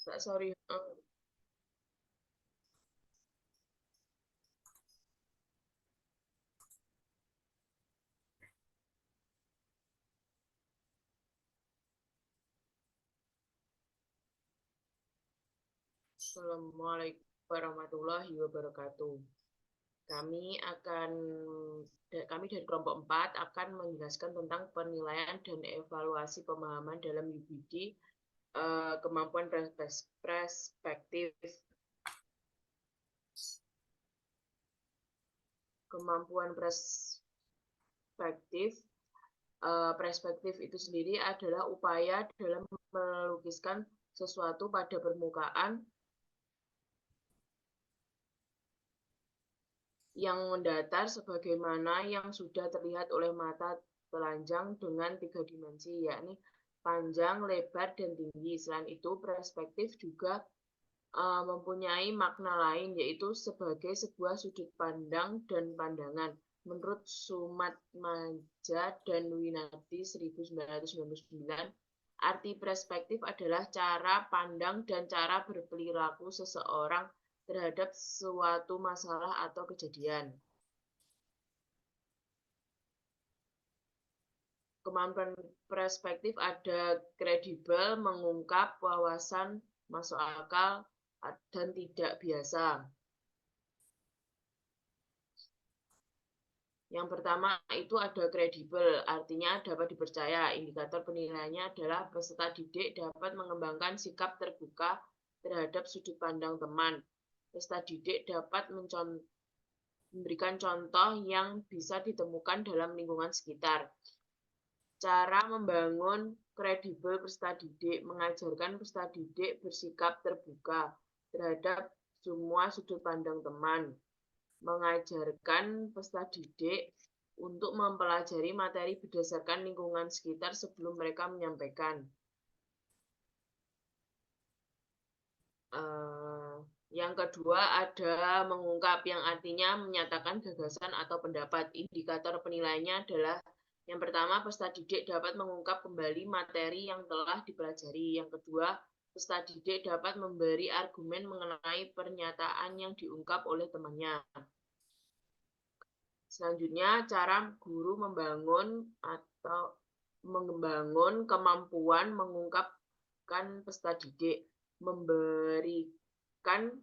Sorry. Assalamualaikum warahmatullahi wabarakatuh. Kami dari kelompok 4 akan menjelaskan tentang penilaian dan evaluasi pemahaman dalam UBD, kemampuan perspektif. Kemampuan perspektif itu sendiri adalah upaya dalam melukiskan sesuatu pada permukaan yang mendatar sebagaimana yang sudah terlihat oleh mata telanjang dengan 3 dimensi, yakni panjang, lebar, dan tinggi. Selain itu, perspektif juga mempunyai makna lain, yaitu sebagai sebuah sudut pandang dan pandangan. Menurut Sumatmaja dan Winardi 1999, arti perspektif adalah cara pandang dan cara berperilaku seseorang terhadap suatu masalah atau kejadian. Kemampuan perspektif ada kredibel, mengungkap, wawasan, masuk akal, dan tidak biasa. Yang pertama itu ada kredibel, artinya dapat dipercaya. Indikator penilaiannya adalah peserta didik dapat mengembangkan sikap terbuka terhadap sudut pandang teman. Peserta didik dapat memberikan contoh yang bisa ditemukan dalam lingkungan sekitar. Cara membangun kredibel peserta didik mengajarkan peserta didik bersikap terbuka terhadap semua sudut pandang teman. Mengajarkan peserta didik untuk mempelajari materi berdasarkan lingkungan sekitar sebelum mereka menyampaikan. Yang kedua ada mengungkap, yang artinya menyatakan gagasan atau pendapat. Indikator penilaiannya adalah yang pertama, peserta didik dapat mengungkap kembali materi yang telah dipelajari. Yang kedua, peserta didik dapat memberi argumen mengenai pernyataan yang diungkap oleh temannya. Selanjutnya, cara guru membangun kemampuan mengungkapkan peserta didik, memberikan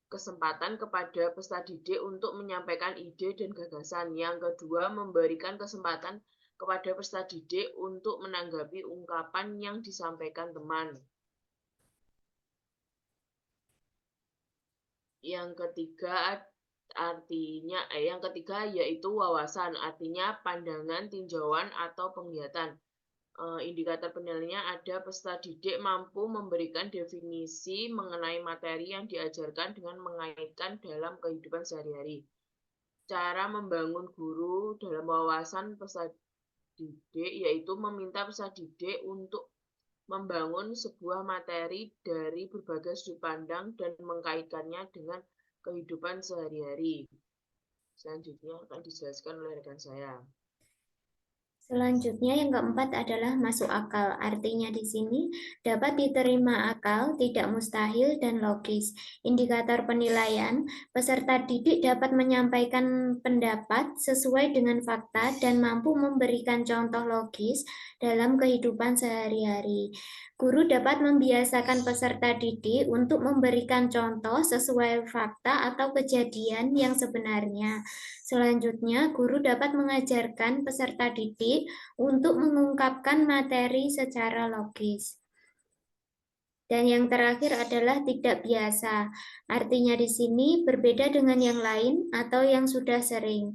kesempatan kepada peserta didik untuk menyampaikan ide dan gagasan. Yang kedua, memberikan kesempatan kepada peserta didik untuk menanggapi ungkapan yang disampaikan teman. Yang ketiga yaitu wawasan, artinya pandangan, tinjauan, atau penglihatan. Indikator penilaiannya ada peserta didik mampu memberikan definisi mengenai materi yang diajarkan dengan mengaitkan dalam kehidupan sehari-hari. Cara membangun guru dalam wawasan peserta didik yaitu meminta peserta didik untuk membangun sebuah materi dari berbagai sudut pandang dan mengkaitkannya dengan kehidupan sehari-hari. Selanjutnya akan dijelaskan oleh rekan saya. Selanjutnya yang keempat adalah masuk akal. Artinya di sini dapat diterima akal, tidak mustahil, dan logis. Indikator penilaian, peserta didik dapat menyampaikan pendapat sesuai dengan fakta dan mampu memberikan contoh logis dalam kehidupan sehari-hari. Guru dapat membiasakan peserta didik untuk memberikan contoh sesuai fakta atau kejadian yang sebenarnya. Selanjutnya, guru dapat mengajarkan peserta didik untuk mengungkapkan materi secara logis. Dan yang terakhir adalah tidak biasa. Artinya di sini berbeda dengan yang lain atau yang sudah sering.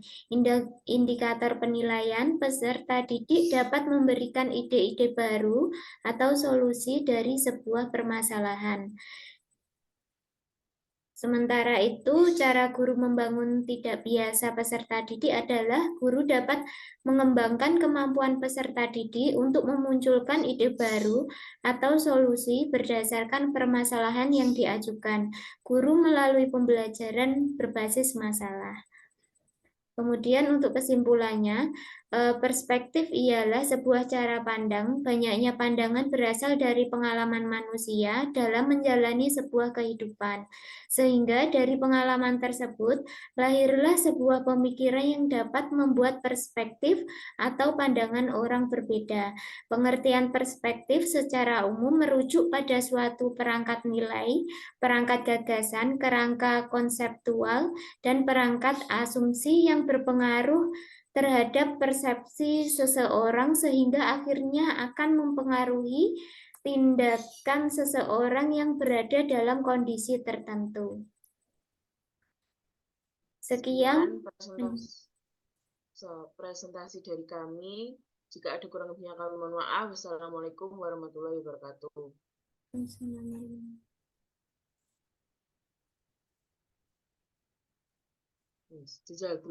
Indikator penilaian peserta didik dapat memberikan ide-ide baru atau solusi dari sebuah permasalahan. Sementara itu, cara guru membangun tidak biasa peserta didik adalah guru dapat mengembangkan kemampuan peserta didik untuk memunculkan ide baru atau solusi berdasarkan permasalahan yang diajukan. Guru melalui pembelajaran berbasis masalah. Kemudian untuk kesimpulannya, Perspektif ialah sebuah cara pandang. Banyaknya pandangan berasal dari pengalaman manusia dalam menjalani sebuah kehidupan. Sehingga dari pengalaman tersebut, lahirlah sebuah pemikiran yang dapat membuat perspektif atau pandangan orang berbeda. Pengertian perspektif secara umum merujuk pada suatu perangkat nilai, perangkat gagasan, kerangka konseptual, dan perangkat asumsi yang berpengaruh terhadap persepsi seseorang sehingga akhirnya akan mempengaruhi tindakan seseorang yang berada dalam kondisi tertentu. Sekian Sekian. presentasi dari kami. Jika ada kurang lebihnya kami mohon maaf. Wassalamualaikum warahmatullahi wabarakatuh. Yes,